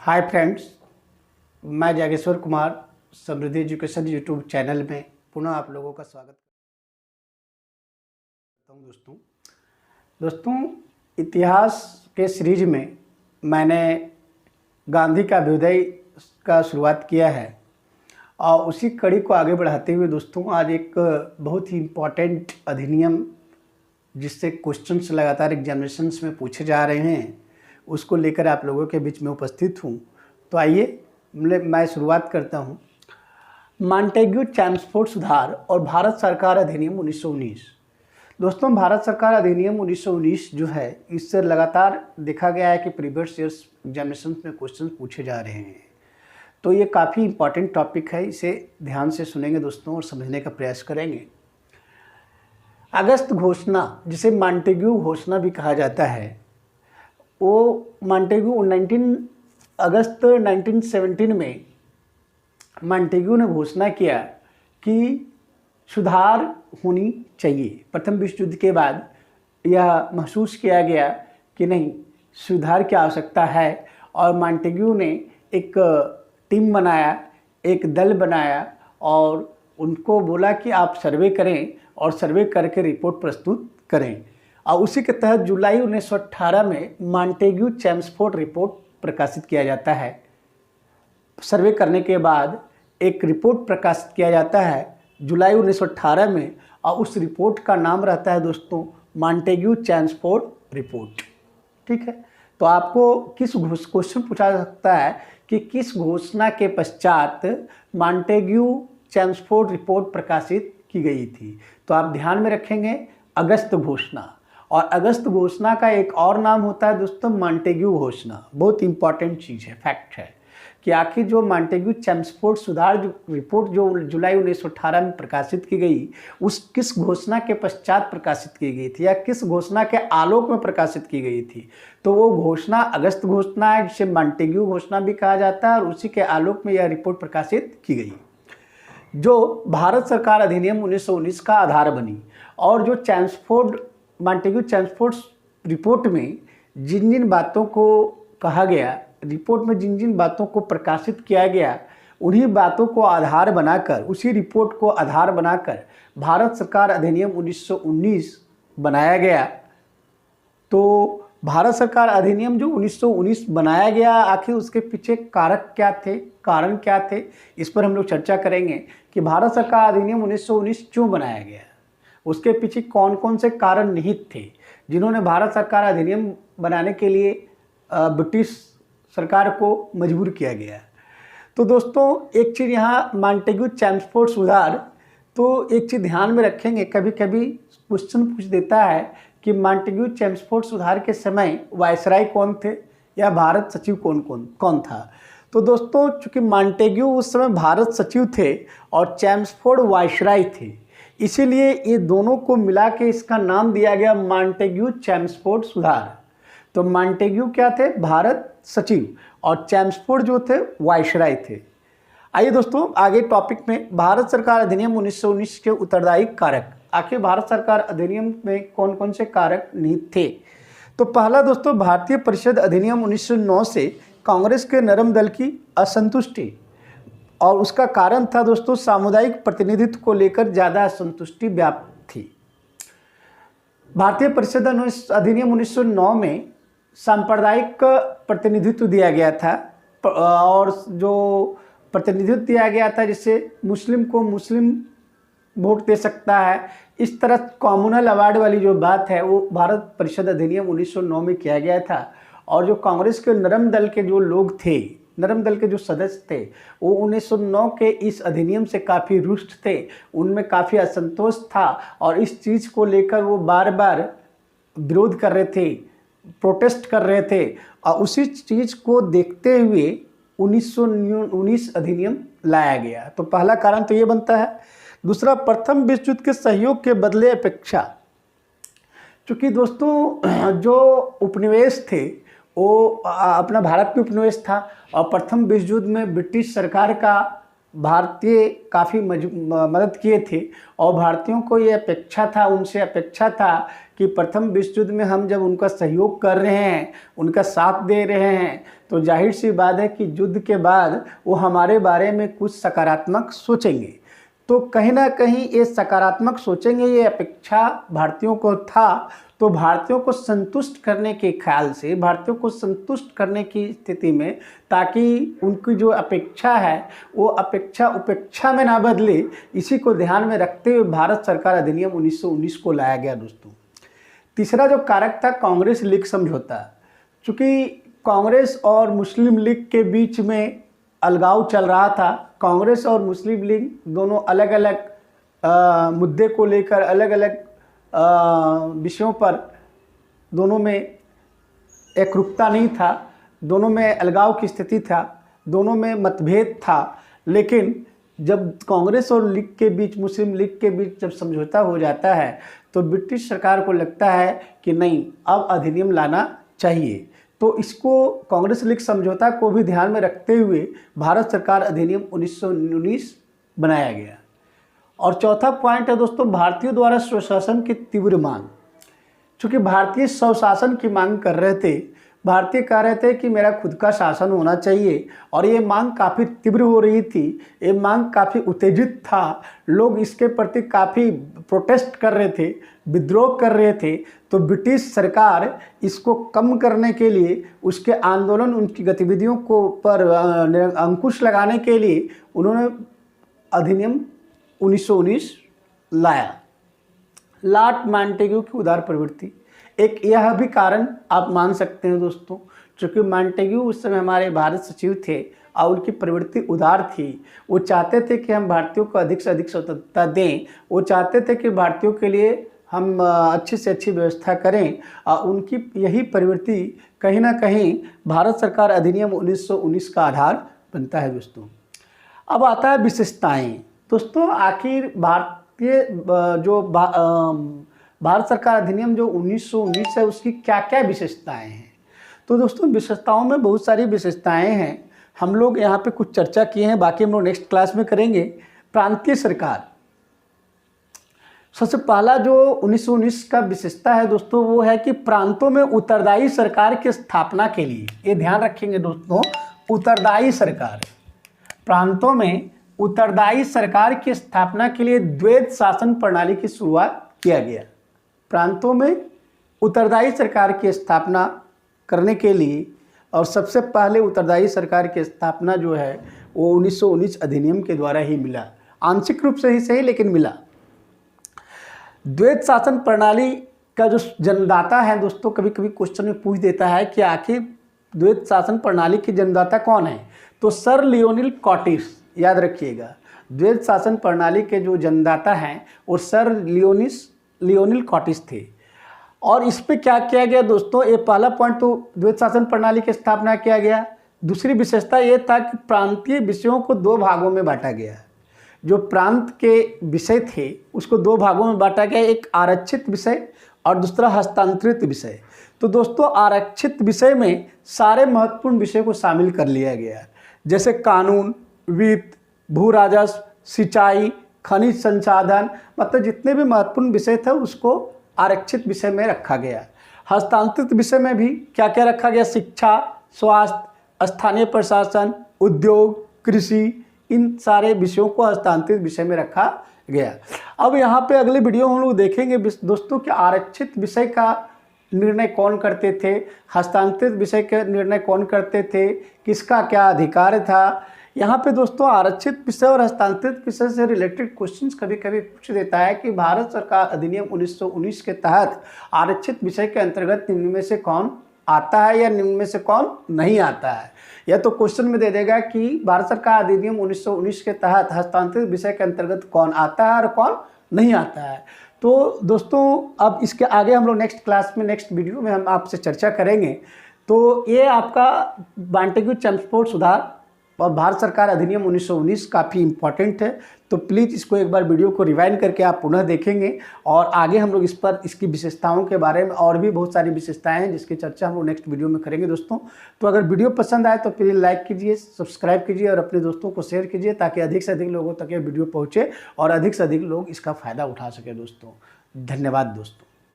Hi friends, मैं जागेश्वर कुमार समृद्धि education YouTube channel में पुनः आप लोगों का स्वागत करता हूँ। दोस्तों इतिहास के सीरीज में मैंने गांधी का अभ्युदय का शुरुआत किया है और उसी कड़ी को आगे बढ़ाते हुए दोस्तों आज एक बहुत ही इम्पोर्टेंट अधिनियम जिससे क्वेश्चंस लगातार एग्जामिनेशंस में पूछे जा रहे हैं उसको लेकर आप लोगों के बीच में उपस्थित हूँ। तो आइए मैं शुरुआत करता हूँ। मॉन्टेग्यू चैम्सफोर्ड सुधार और भारत सरकार अधिनियम 1919। दोस्तों भारत सरकार अधिनियम 1919 जो है इससे लगातार देखा गया है कि प्रीवियस ईयर्स एग्जामिनेशन में क्वेश्चन पूछे जा रहे हैं। तो ये काफ़ी इंपॉर्टेंट टॉपिक है, इसे ध्यान से सुनेंगे दोस्तों और समझने का प्रयास करेंगे। अगस्त घोषणा, जिसे मॉन्टेग्यू घोषणा भी कहा जाता है, वो मॉन्टेग्यू 19 अगस्त 1917 में मॉन्टेग्यू ने घोषणा किया कि सुधार होनी चाहिए। प्रथम विश्व युद्ध के बाद यह महसूस किया गया कि नहीं, सुधार की आवश्यकता है और मॉन्टेग्यू ने एक टीम बनाया, एक दल बनाया और उनको बोला कि आप सर्वे करें और सर्वे करके रिपोर्ट प्रस्तुत करें। और उसी के तहत जुलाई 1918 में मॉन्टेग्यू चैम्सफोर्ड रिपोर्ट प्रकाशित किया जाता है। सर्वे करने के बाद एक रिपोर्ट प्रकाशित किया जाता है जुलाई 1918 में और उस रिपोर्ट का नाम रहता है दोस्तों मॉन्टेग्यू चैम्सफोर्ड रिपोर्ट। ठीक है, तो आपको क्वेश्चन पूछा जा सकता है कि किस घोषणा के पश्चात मॉन्टेग्यू चैम्सफोर्ड रिपोर्ट प्रकाशित की गई थी। तो आप ध्यान में रखेंगे अगस्त घोषणा, और अगस्त घोषणा का एक और नाम होता है दोस्तों मॉन्टेग्यू घोषणा। बहुत इंपॉर्टेंट चीज़ है, फैक्ट है कि आखिर जो मॉन्टेग्यू चैम्सफोर्ड सुधार रिपोर्ट जो जुलाई 1918 में प्रकाशित की गई उस किस घोषणा के पश्चात प्रकाशित की गई थी या किस घोषणा के आलोक में प्रकाशित की गई थी। तो वो घोषणा अगस्त घोषणा है जिसे मॉन्टेग्यू घोषणा भी कहा जाता है और उसी के आलोक में यह रिपोर्ट प्रकाशित की गई जो भारत सरकार अधिनियम 1919 का आधार बनी। और जो मॉन्टेग्यू चैम्सफोर्ड रिपोर्ट में जिन जिन बातों को कहा गया, रिपोर्ट में जिन जिन बातों को प्रकाशित किया गया, उन्हीं बातों को आधार बनाकर, उसी रिपोर्ट को आधार बनाकर भारत सरकार अधिनियम 1919 बनाया गया। तो भारत सरकार अधिनियम जो 1919 बनाया गया, आखिर उसके पीछे कारक क्या थे, कारण क्या थे, इस पर हम लोग चर्चा करेंगे कि भारत सरकार अधिनियम 1919 क्यों बनाया गया, उसके पीछे कौन कौन से कारण निहित थे जिन्होंने भारत सरकार अधिनियम बनाने के लिए ब्रिटिश सरकार को मजबूर किया गया। तो दोस्तों एक चीज़ यहाँ मॉन्टेग्यू चैम्सफोर्ड सुधार, तो एक चीज़ ध्यान में रखेंगे, कभी कभी क्वेश्चन पूछ देता है कि मॉन्टेग्यू चैम्सफोर्ड सुधार के समय वायसराय कौन थे या भारत सचिव कौन था। तो दोस्तों चूँकि मॉन्टेग्यू उस समय भारत सचिव थे और चैम्सफोर्ड वायसराय थे, इसीलिए ये दोनों को मिला के इसका नाम दिया गया मॉन्टेग्यू चैम्सफोर्ड सुधार। तो मॉन्टेग्यू क्या थे, भारत सचिव, और चैम्सफोर्ड जो थे वायसराय थे। आइए दोस्तों आगे टॉपिक में, भारत सरकार अधिनियम 1919 के उत्तरदायी कारक। आखिर भारत सरकार अधिनियम में कौन कौन से कारक निहित थे। तो पहला दोस्तों भारतीय परिषद अधिनियम 1909 से कांग्रेस के नरम दल की असंतुष्टि, और उसका कारण था दोस्तों सामुदायिक प्रतिनिधित्व को लेकर ज़्यादा असंतुष्टि व्याप्त थी। भारतीय परिषद अधिनियम 1909 में सांप्रदायिक प्रतिनिधित्व दिया गया था और जो प्रतिनिधित्व दिया गया था जिससे मुस्लिम को मुस्लिम वोट दे सकता है, इस तरह कम्युनल अवार्ड वाली जो बात है वो भारत परिषद अधिनियम 1909 में किया गया था। और जो कांग्रेस के नरम दल के जो लोग थे, नरम दल के जो सदस्य थे, वो 1909 के इस अधिनियम से काफ़ी रुष्ट थे, उनमें काफ़ी असंतोष था और इस चीज़ को लेकर वो बार बार विरोध कर रहे थे, प्रोटेस्ट कर रहे थे। और उसी चीज़ को देखते हुए 1919 अधिनियम लाया गया। तो पहला कारण तो ये बनता है। दूसरा, प्रथम विश्व युद्ध के सहयोग के बदले अपेक्षा, चूँकि दोस्तों जो उपनिवेश थे वो अपना भारत में उपनिवेश था और प्रथम विश्व युद्ध में ब्रिटिश सरकार का भारतीय काफ़ी मदद किए थे और भारतीयों को ये अपेक्षा था, उनसे अपेक्षा था कि प्रथम विश्व युद्ध में हम जब उनका सहयोग कर रहे हैं, उनका साथ दे रहे हैं, तो जाहिर सी बात है कि युद्ध के बाद वो हमारे बारे में कुछ सकारात्मक सोचेंगे। तो कहीं ना कहीं ये सकारात्मक सोचेंगे, ये अपेक्षा भारतीयों को था। तो भारतीयों को संतुष्ट करने के ख्याल से, भारतीयों को संतुष्ट करने की स्थिति में, ताकि उनकी जो अपेक्षा है वो अपेक्षा उपेक्षा में ना बदले, इसी को ध्यान में रखते हुए भारत सरकार अधिनियम 1919 को लाया गया दोस्तों। तीसरा जो कारक था कांग्रेस लीग समझौता। चूँकि कांग्रेस और मुस्लिम लीग के बीच में अलगाव चल रहा था, कांग्रेस और मुस्लिम लीग दोनों अलग अलग मुद्दे को लेकर, अलग अलग विषयों पर दोनों में एकरूपता नहीं था, दोनों में अलगाव की स्थिति था, दोनों में मतभेद था। लेकिन जब कांग्रेस और लीग के बीच, मुस्लिम लीग के बीच जब समझौता हो जाता है तो ब्रिटिश सरकार को लगता है कि नहीं, अब अधिनियम लाना चाहिए। तो इसको कांग्रेस लीग समझौता को भी ध्यान में रखते हुए भारत सरकार अधिनियम 1919 बनाया गया। और चौथा पॉइंट है दोस्तों, भारतीयों द्वारा स्वशासन की तीव्र मांग। चूँकि भारतीय स्वशासन की मांग कर रहे थे, भारतीय कह रहे थे कि मेरा खुद का शासन होना चाहिए, और ये मांग काफ़ी तीव्र हो रही थी, ये मांग काफ़ी उत्तेजित था, लोग इसके प्रति काफ़ी प्रोटेस्ट कर रहे थे, विद्रोह कर रहे थे। तो ब्रिटिश सरकार इसको कम करने के लिए, उसके आंदोलन, उनकी गतिविधियों को पर अंकुश लगाने के लिए उन्होंने अधिनियम 1919 लाया। लॉर्ड मॉन्टेग्यू की उदार प्रवृत्ति, एक यह भी कारण आप मान सकते हैं दोस्तों, चूँकि मॉन्टेग्यू उस समय हमारे भारत सचिव थे और उनकी प्रवृत्ति उदार थी। वो चाहते थे कि हम भारतीयों को अधिक से अधिक स्वतंत्रता दें, वो चाहते थे कि भारतीयों के लिए हम अच्छी से अच्छी व्यवस्था करें, और उनकी यही प्रवृत्ति कहीं ना कहीं भारत सरकार अधिनियम 1919 का आधार बनता है दोस्तों। अब आता है विशेषताएँ दोस्तों। आखिर भारतीय जो भारत सरकार अधिनियम जो 1919 है, उसकी क्या क्या विशेषताएं हैं? तो दोस्तों विशेषताओं में बहुत सारी विशेषताएं हैं, हम लोग यहाँ पे कुछ चर्चा किए हैं, बाकी हम लोग नेक्स्ट क्लास में करेंगे। प्रांतीय सरकार, सबसे पहला जो 1919 का विशेषता है दोस्तों, वो है कि प्रांतों में उत्तरदायी सरकार की स्थापना के लिए, ये ध्यान रखेंगे दोस्तों, उत्तरदायी सरकार, प्रांतों में उत्तरदायी सरकार की स्थापना के लिए द्वैध शासन प्रणाली की शुरुआत किया गया। प्रांतों में उत्तरदायी सरकार की स्थापना करने के लिए, और सबसे पहले उत्तरदायी सरकार की स्थापना जो है वो 1919 अधिनियम के द्वारा ही मिला, आंशिक रूप से ही सही लेकिन मिला। द्वैध शासन प्रणाली का जो जन्मदाता है दोस्तों, कभी कभी क्वेश्चन में पूछ देता है कि आखिर द्वैध शासन प्रणाली के जन्मदाता कौन है, तो सर लियोनिल कॉटिस, याद रखिएगा, द्वैध शासन प्रणाली के जो जन्मदाता हैं वो सर लियोनिल कॉटिस थे। और इस पे क्या किया गया दोस्तों, ये पहला पॉइंट तो द्वैध शासन प्रणाली की स्थापना किया गया। दूसरी विशेषता ये था कि प्रांतीय विषयों को दो भागों में बांटा गया। जो प्रांत के विषय थे उसको दो भागों में बांटा गया, एक आरक्षित विषय और दूसरा हस्तांतरित विषय। तो दोस्तों आरक्षित विषय में सारे महत्वपूर्ण विषय को शामिल कर लिया गया, जैसे कानून, वित्त, भू राजस्व, सिंचाई, खनिज संसाधन, मतलब जितने भी महत्वपूर्ण विषय थे उसको आरक्षित विषय में रखा गया। हस्तांतरित विषय में भी क्या क्या रखा गया, शिक्षा, स्वास्थ्य, स्थानीय प्रशासन, उद्योग, कृषि, इन सारे विषयों को हस्तांतरित विषय में रखा गया। अब यहाँ पे अगले वीडियो में हम लोग देखेंगे दोस्तों कि आरक्षित विषय का निर्णय कौन करते थे, हस्तांतरित विषय का निर्णय कौन करते थे, किसका क्या अधिकार था। यहाँ पे दोस्तों आरक्षित विषय और हस्तांतरित विषय से रिलेटेड क्वेश्चंस कभी कभी पूछ देता है कि भारत सरकार अधिनियम 1919 के तहत आरक्षित विषय के अंतर्गत निम्न में से कौन आता है या निम्न में से कौन नहीं आता है। या तो क्वेश्चन में दे देगा कि भारत सरकार अधिनियम 1919 के तहत हस्तांतरित विषय के अंतर्गत कौन आता है और कौन नहीं आता है। तो दोस्तों अब इसके आगे हम लोग नेक्स्ट क्लास में, नेक्स्ट वीडियो में हम आपसे चर्चा करेंगे। तो ये आपका मॉन्टेग्यू चेम्स्फोर्ड सुधार और भारत सरकार अधिनियम 1919 काफ़ी इम्पॉर्टेंट है। तो प्लीज़ इसको एक बार वीडियो को रिवाइंड करके आप पुनः देखेंगे और आगे हम लोग इस पर इसकी विशेषताओं के बारे में और भी बहुत सारी विशेषताएं हैं जिसकी चर्चा हम लोग नेक्स्ट वीडियो में करेंगे दोस्तों। तो अगर वीडियो पसंद आए तो प्लीज़ लाइक कीजिए, सब्सक्राइब कीजिए और अपने दोस्तों को शेयर कीजिए ताकि अधिक से अधिक लोगों तक ये वीडियो पहुँचे और अधिक से अधिक लोग इसका फ़ायदा उठा सके दोस्तों। धन्यवाद दोस्तों।